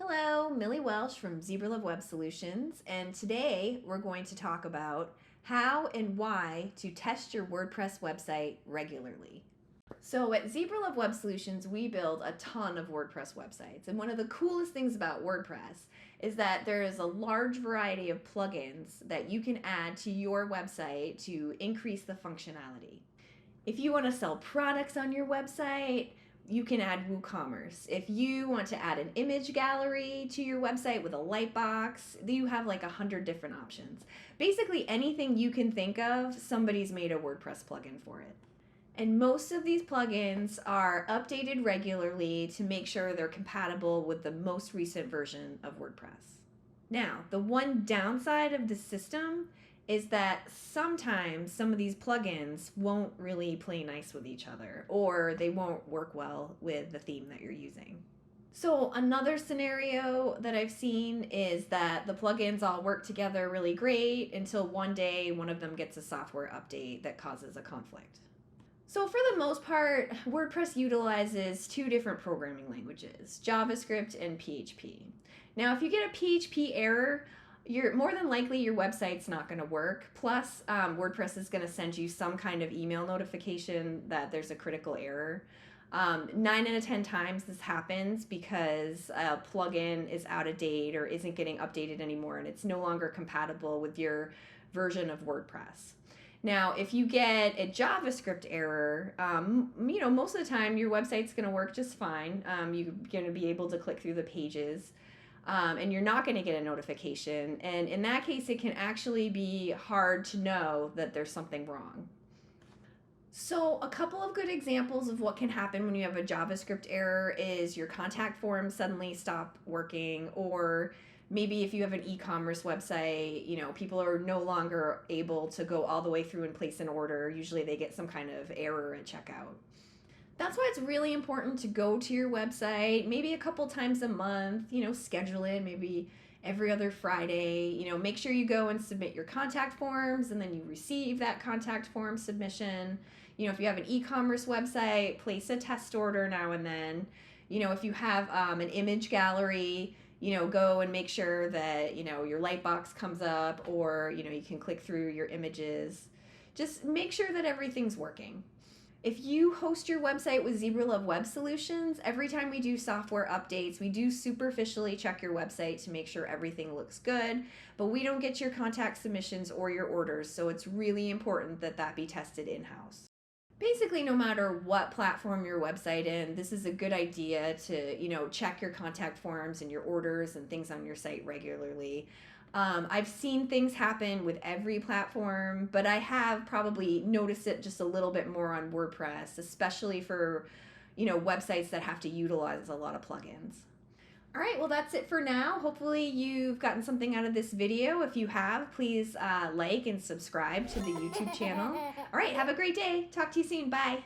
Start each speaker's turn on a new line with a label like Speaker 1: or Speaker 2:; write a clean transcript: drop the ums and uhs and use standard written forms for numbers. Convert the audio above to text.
Speaker 1: Hello, Millie Welsh from ZebraLove Web Solutions, and today we're going to talk about how and why to test your WordPress website regularly. So at ZebraLove Web Solutions, we build a ton of WordPress websites, and one of the coolest things about WordPress is that there is a large variety of plugins that you can add to your website to increase the functionality. If you want to sell products on your website, you can add WooCommerce. If you want to add an image gallery to your website with a lightbox, you have like 100 different options. Basically anything you can think of, somebody's made a WordPress plugin for it. And most of these plugins are updated regularly to make sure they're compatible with the most recent version of WordPress. Now, the one downside of the system is that sometimes some of these plugins won't really play nice with each other, or they won't work well with the theme that you're using. So another scenario that I've seen is that the plugins all work together really great until one day one of them gets a software update that causes a conflict. So for the most part, WordPress utilizes two different programming languages, JavaScript and PHP. Now, if you get a PHP error, more than likely your website's not going to work. Plus, WordPress is going to send you some kind of email notification that there's a critical error. 9 out of 10 times this happens because a plugin is out of date or isn't getting updated anymore and it's no longer compatible with your version of WordPress. Now, if you get a JavaScript error, most of the time your website's going to work just fine. You're going to be able to click through the pages. And you're not going to get a notification. And in that case, it can actually be hard to know that there's something wrong. So a couple of good examples of what can happen when you have a JavaScript error is your contact forms suddenly stop working, or maybe if you have an e-commerce website, people are no longer able to go all the way through and place an order. Usually they get some kind of error at checkout. That's why it's really important to go to your website maybe a couple times a month, schedule it maybe every other Friday, make sure you go and submit your contact forms and then you receive that contact form submission. If you have an e-commerce website, place a test order now and then. If you have an image gallery, go and make sure that, your lightbox comes up or, you can click through your images. Just make sure that everything's working. If you host your website with ZebraLove Web Solutions, every time we do software updates, we do superficially check your website to make sure everything looks good, but we don't get your contact submissions or your orders, so it's really important that that be tested in-house. Basically, no matter what platform your website in, this is a good idea to, check your contact forms and your orders and things on your site regularly. I've seen things happen with every platform, but I have probably noticed it just a little bit more on WordPress, especially for, websites that have to utilize a lot of plugins. All right, well, that's it for now. Hopefully you've gotten something out of this video. If you have, please like and subscribe to the YouTube channel. All right, have a great day. Talk to you soon. Bye.